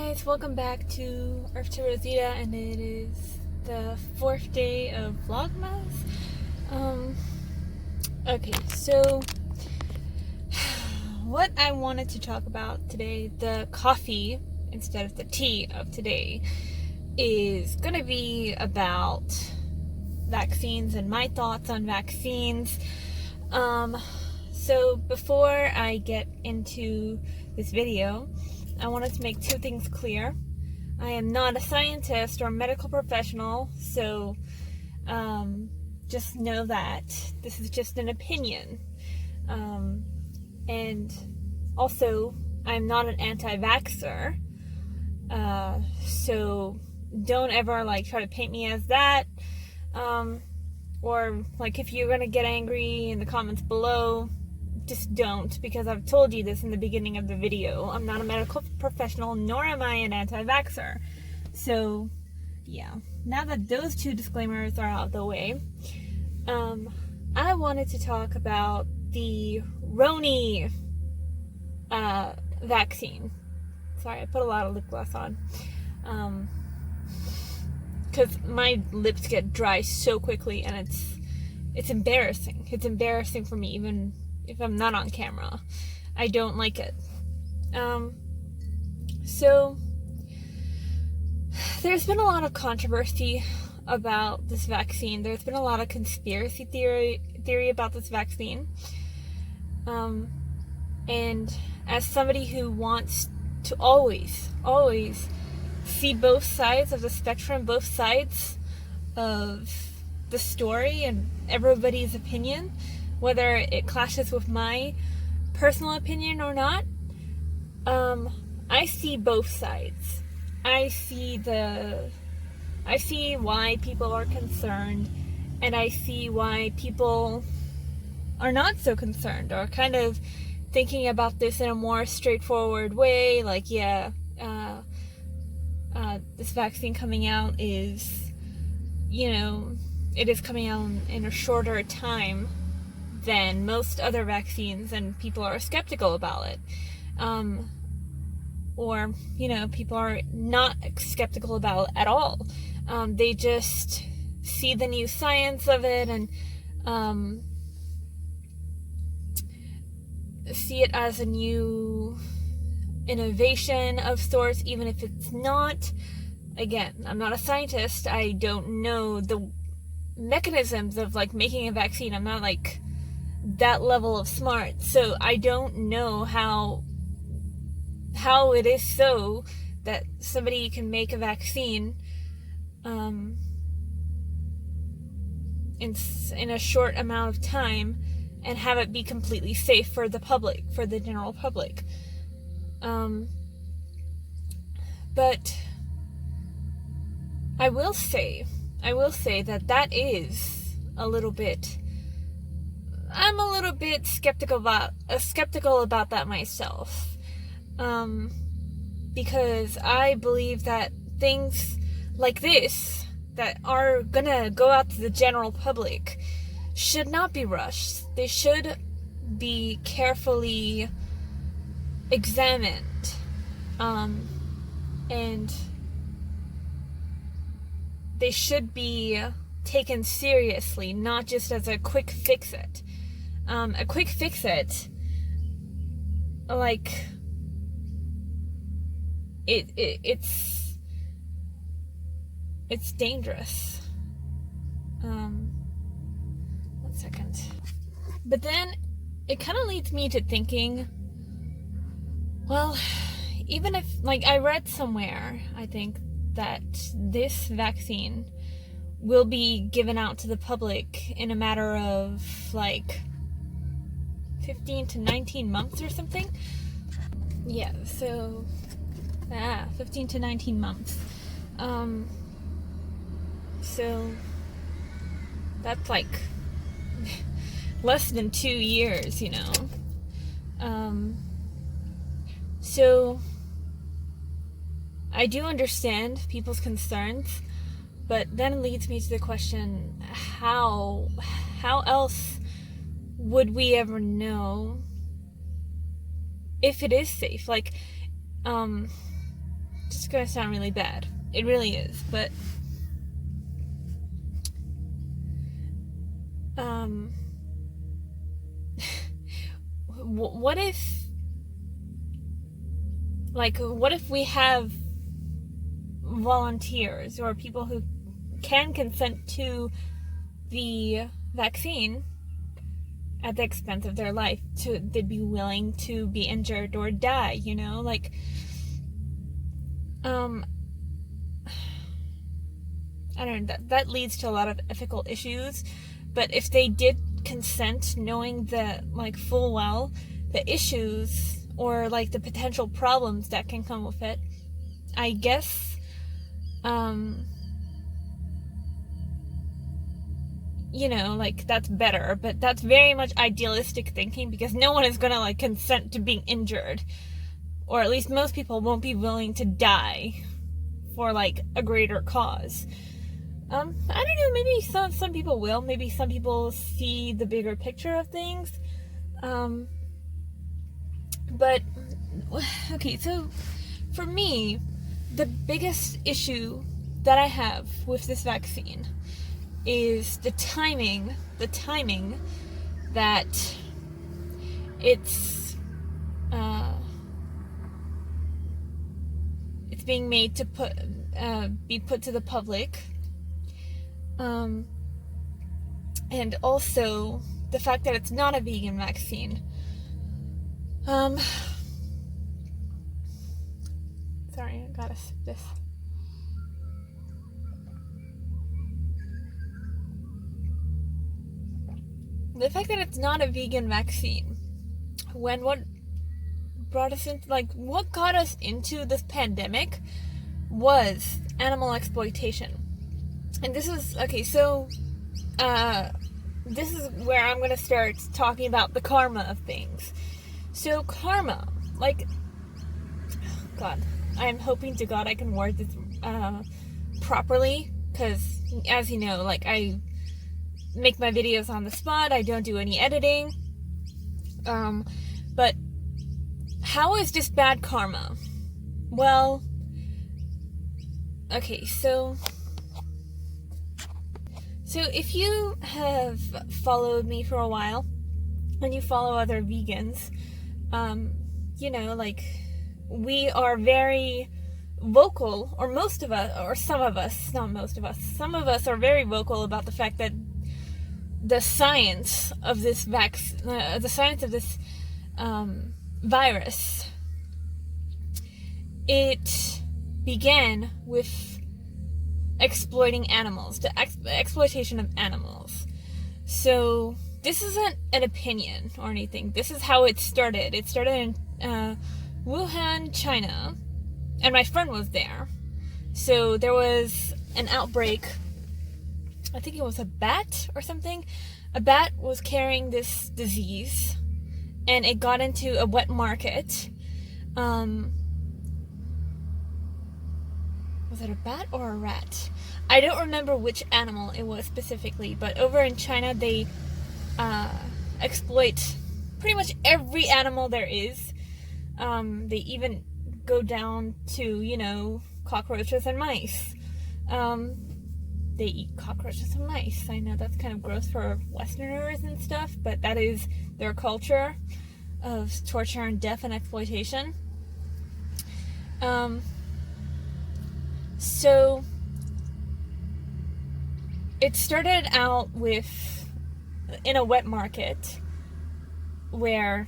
guys, welcome back to Earth to Rosita, and it is the 4th day of vlogmas. Okay, so what I wanted to talk about today, the coffee instead of the tea of today, is gonna be about vaccines and my thoughts on vaccines. So before I get into this video, I wanted to make two things clear. I am not a scientist or medical professional, so just know that this is just an opinion. And also, I'm not an anti-vaxxer, so don't ever try to paint me as that. Or if you're gonna get angry in the comments below, just don't, because I've told you this in the beginning of the video. I'm not a medical professional, nor am I an anti-vaxxer. So, yeah. Now that those two disclaimers are out of the way, I wanted to talk about the Roni vaccine. Sorry, I put a lot of lip gloss on. Because my lips get dry so quickly, and it's embarrassing. It's embarrassing for me, even if I'm not on camera. I don't like it. So there's been a lot of controversy about this vaccine. There's been a lot of conspiracy theory about this vaccine. And as somebody who wants to always see both sides of the spectrum, both sides of the story and everybody's opinion, whether it clashes with my personal opinion or not, I see both sides. I see why people are concerned, and I see why people are not so concerned, or kind of thinking about this in a more straightforward way, this vaccine coming out is, it is coming out in a shorter time than most other vaccines, and people are skeptical about it. Or people are not skeptical about it at all. They just see the new science of it and see it as a new innovation of sorts, even if it's not. Again, I'm not a scientist. I don't know the mechanisms of making a vaccine. I'm not that level of smart, so I don't know how it is so that somebody can make a vaccine in a short amount of time and have it be completely safe for the public, for the general public. But I will say that is a little bit. I'm a little bit skeptical about that myself, because I believe that things like this that are gonna go out to the general public should not be rushed. They should be carefully examined, and they should be taken seriously, not just as a quick fix-it. A quick fix-it, it's dangerous. 1 second. But then it kind of leads me to thinking, well, even if, I read somewhere, I think, that this vaccine will be given out to the public in a matter of 15 to 19 months or something. Yeah, so 15 to 19 months. So that's less than 2 years, So I do understand people's concerns, but then it leads me to the question, how else would we ever know if it is safe? just gonna sound really bad. It really is, but what if we have volunteers or people who can consent to the vaccine at the expense of their life, they'd be willing to be injured or die, you know, like, I don't know, that leads to a lot of ethical issues. But if they did consent, knowing the, like, full well the issues or, like, the potential problems that can come with it, I guess, you know, like, that's better. But that's very much idealistic thinking, because no one is gonna, like, consent to being injured, or at least most people won't be willing to die for, like, a greater cause. I don't know, maybe some people will. Maybe some people see the bigger picture of things. But, okay, so for me, the biggest issue that I have with this vaccine is the timing that it's being made to be put to the public. And also the fact that it's not a vegan vaccine. Sorry, I gotta sip this. The fact that it's not a vegan vaccine, when what brought us into, like, what got us into this pandemic was animal exploitation. And this is, okay, so, this is where I'm going to start talking about the karma of things. So, karma, like, God, I'm hoping to God I can word this, properly, because, as you know, like, I make my videos on the spot, I don't do any editing, but how is this bad karma? Well, okay, so if you have followed me for a while, and you follow other vegans, you know, like, we are very vocal, or most of us, or some of us, not most of us, some of us are very vocal about the fact that the science of this virus, it began with exploiting animals, the exploitation of animals. So this isn't an opinion or anything. This is how it started. It started in Wuhan, China, and my friend was there. So there was an outbreak. I think it was a bat or something. A bat was carrying this disease, and it got into a wet market. Was it a bat or a rat? I don't remember which animal it was specifically, but over in China they exploit pretty much every animal there is. They even go down to, you know, cockroaches and mice. They eat cockroaches and mice. I know that's kind of gross for Westerners and stuff, but that is their culture of torture and death and exploitation. So it started out in a wet market where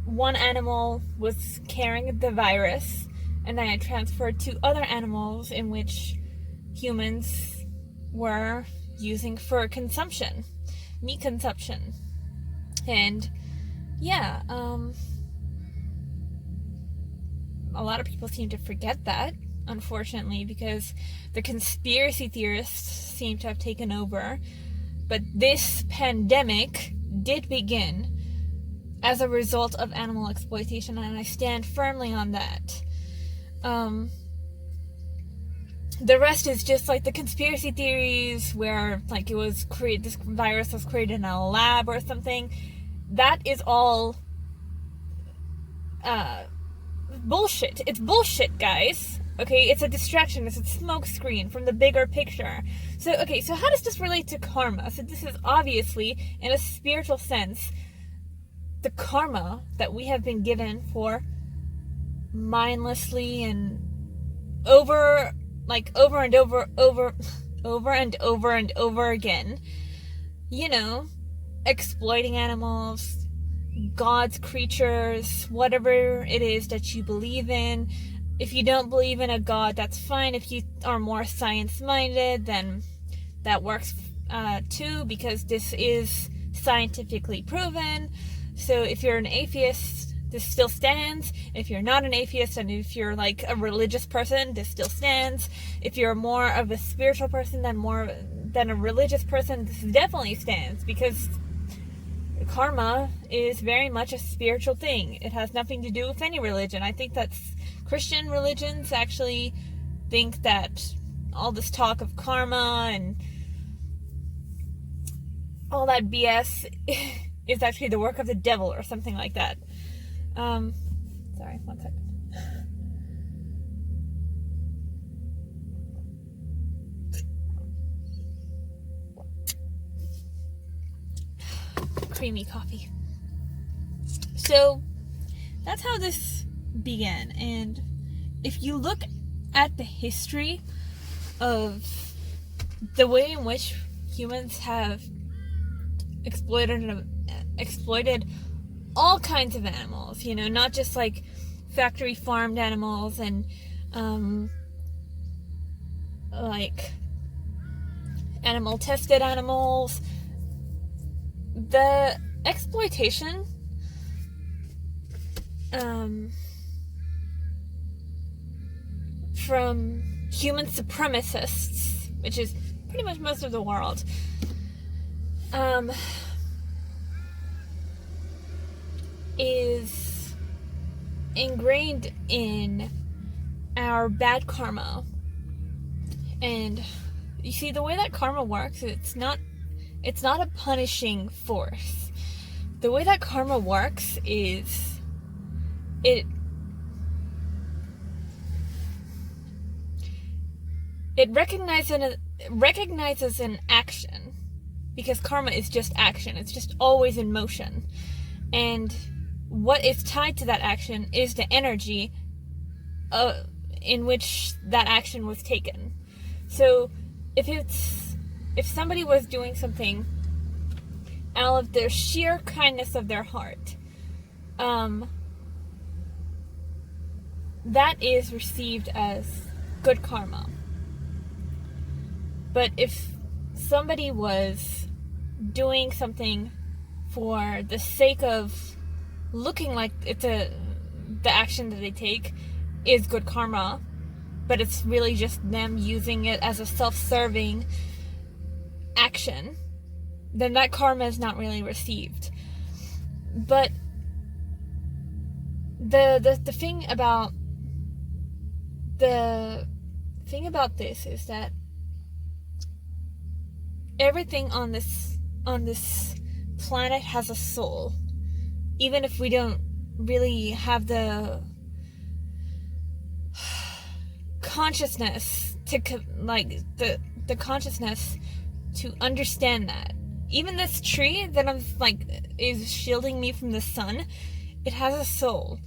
one animal was carrying the virus, and then it transferred to other animals in which humans were using for consumption, meat consumption. And yeah, a lot of people seem to forget that, unfortunately, because the conspiracy theorists seem to have taken over. But this pandemic did begin as a result of animal exploitation, and I stand firmly on that. The rest is just like the conspiracy theories where, like, this virus was created in a lab or something. That is all bullshit. It's bullshit, guys. Okay, it's a distraction. It's a smoke screen from the bigger picture. So how does this relate to karma? So this is obviously, in a spiritual sense, the karma that we have been given for mindlessly and over and over again, exploiting animals, God's creatures, whatever it is that you believe in. If you don't believe in a God, that's fine. If you are more science-minded, then that works too, because this is scientifically proven. So if you're an atheist, this still stands. If you're not an atheist, and if you're like a religious person, this still stands. If you're more of a spiritual person than a religious person, this definitely stands, because karma is very much a spiritual thing. It has nothing to do with any religion. I think that's Christian religions actually think that all this talk of karma and all that BS is actually the work of the devil or something like that. Sorry, 1 second. Creamy coffee. So that's how this began. And if you look at the history of the way in which humans have exploited all kinds of animals, not just like factory farmed animals and like animal tested animals, the exploitation from human supremacists, which is pretty much most of the world, is ingrained in our bad karma. And you see, the way that karma works, it's not a punishing force. The way that karma works is it recognizes an action, because karma is just action. It's just always in motion. And what is tied to that action is the energy in which that action was taken. So if somebody was doing something out of their sheer kindness of their heart, that is received as good karma. But if somebody was doing something for the sake of looking like the action that they take is good karma, but it's really just them using it as a self-serving action, then that karma is not really received. But the thing about this is that everything on this planet has a soul, even if we don't really have the consciousness to the consciousness to understand that. Even this tree that is shielding me from the sun, it has a soul.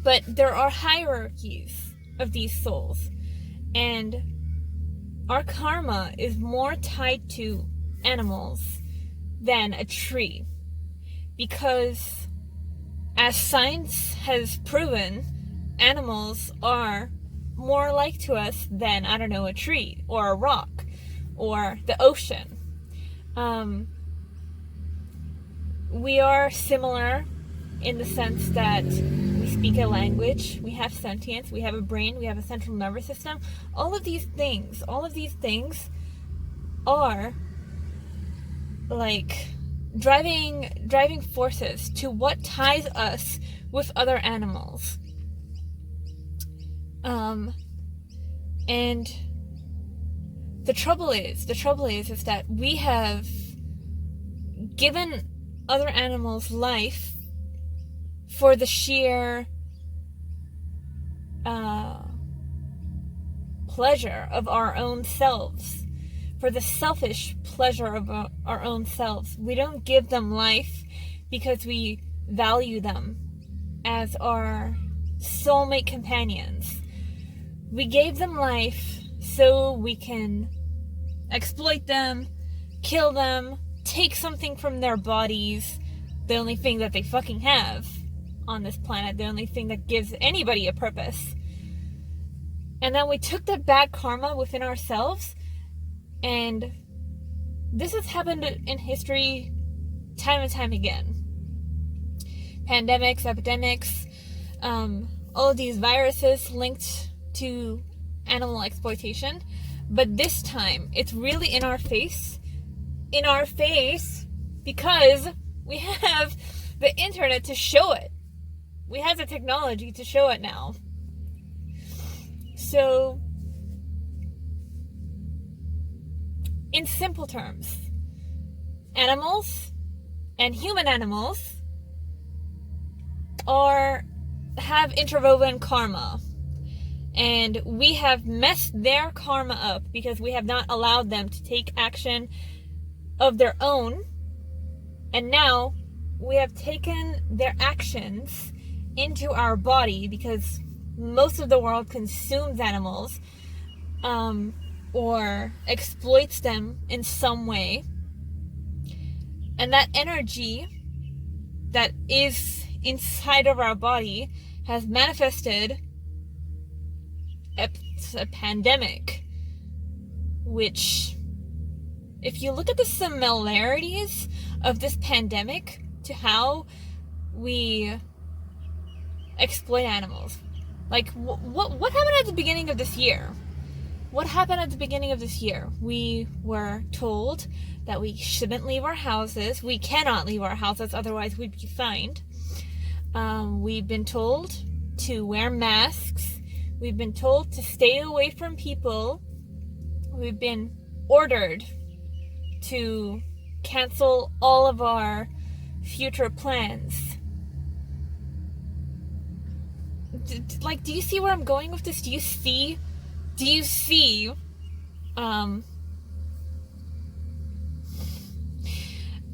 But there are hierarchies of these souls, and our karma is more tied to animals than a tree, because as science has proven, animals are more like to us than, a tree or a rock or the ocean. We are similar in the sense that we speak a language, we have sentience, we have a brain, we have a central nervous system. All of these things are like driving forces to what ties us with other animals. And the trouble is that we have given other animals life for the sheer pleasure of our own selves, for the selfish pleasure of our own selves. We don't give them life because we value them as our soulmate companions. We gave them life so we can exploit them, kill them, take something from their bodies, the only thing that they fucking have on this planet, the only thing that gives anybody a purpose. And then we took that bad karma within ourselves, and this has happened in history time and time again. Pandemics, epidemics, all of these viruses linked to animal exploitation. But this time, it's really in our face, because we have the internet to show it. We have the technology to show it now. So, in simple terms, animals and human animals have interwoven karma. And we have messed their karma up because we have not allowed them to take action of their own. And now we have taken their actions into our body because most of the world consumes animals or exploits them in some way. And that energy that is inside of our body has manifested a pandemic, which, if you look at the similarities of this pandemic to how we exploit animals, like what happened at the beginning of this year? What happened at the beginning of this year? We were told that we shouldn't leave our houses. We cannot leave our houses, otherwise we'd be fined. We've been told to wear masks. We've been told to stay away from people. We've been ordered to cancel all of our future plans. Do you see where I'm going with this? Do you see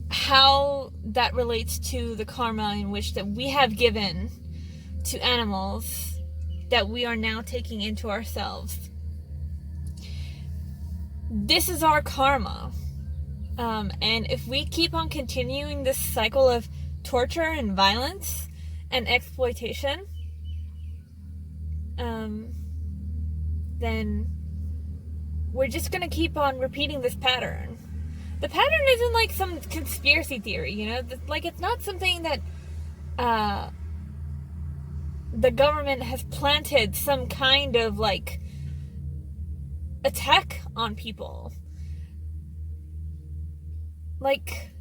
how that relates to the karma in which that we have given to animals that we are now taking into ourselves? This is our karma. And if we keep on continuing this cycle of torture and violence and exploitation, then we're just gonna keep on repeating this pattern. The pattern isn't like some conspiracy theory, you know? Like, it's not something that the government has planted some kind of like attack on people. Like,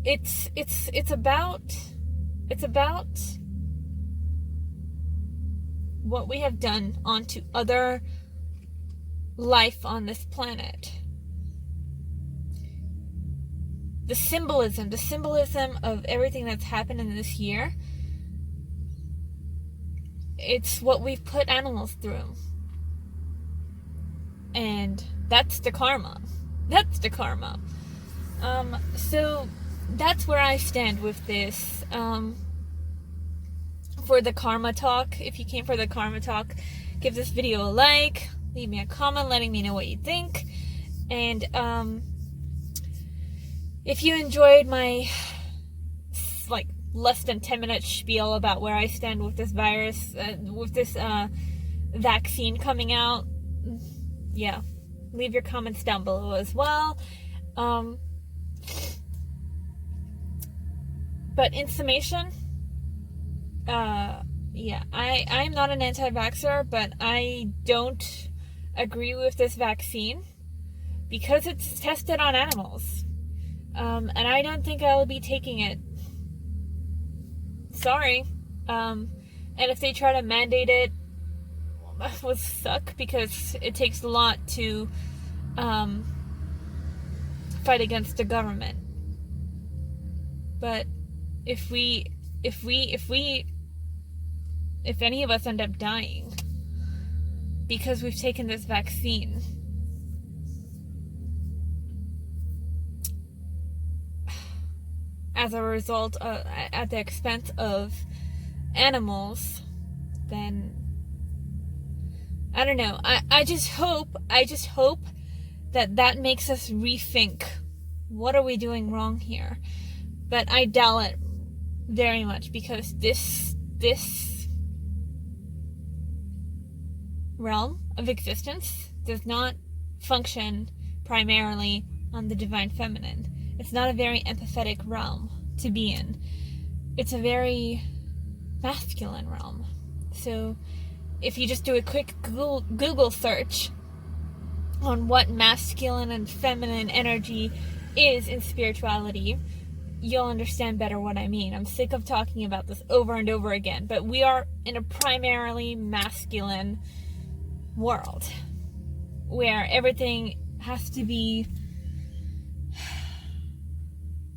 it's about what we have done onto other life on this planet. The symbolism of everything that's happened in this year, it's what we've put animals through. And that's the karma. So that's where I stand with this. For the karma talk, if you came for the karma talk, give this video a like, leave me a comment letting me know what you think, and if you enjoyed my like less than 10-minute spiel about where I stand with this virus, with this vaccine coming out, yeah, leave your comments down below as well. But in summation, yeah, I'm not an anti-vaxxer, but I don't agree with this vaccine because it's tested on animals. And I don't think I'll be taking it. Sorry. And if they try to mandate it, that would suck because it takes a lot to fight against the government. But if we if any of us end up dying because we've taken this vaccine. As a result, at the expense of animals, then I don't know. I just hope that makes us rethink, what are we doing wrong here? But I doubt it very much, because this realm of existence does not function primarily on the divine feminine. It's not a very empathetic realm to be in. It's a very masculine realm. So if you just do a quick Google search on what masculine and feminine energy is in spirituality, you'll understand better what I mean. I'm sick of talking about this over and over again, but we are in a primarily masculine world where everything has to be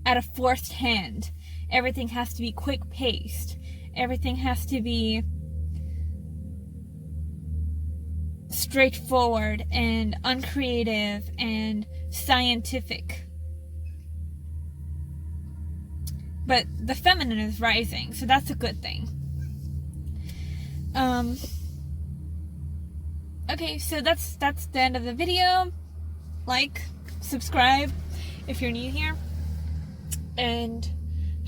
at a forced hand. Everything has to be quick-paced. Everything has to be straightforward and uncreative and scientific. But the feminine is rising, so that's a good thing. Okay, so that's the end of the video. Like, subscribe if you're new here, and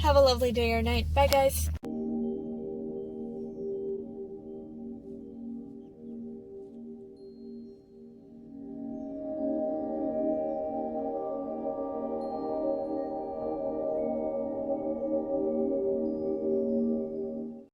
have a lovely day or night. Bye, guys.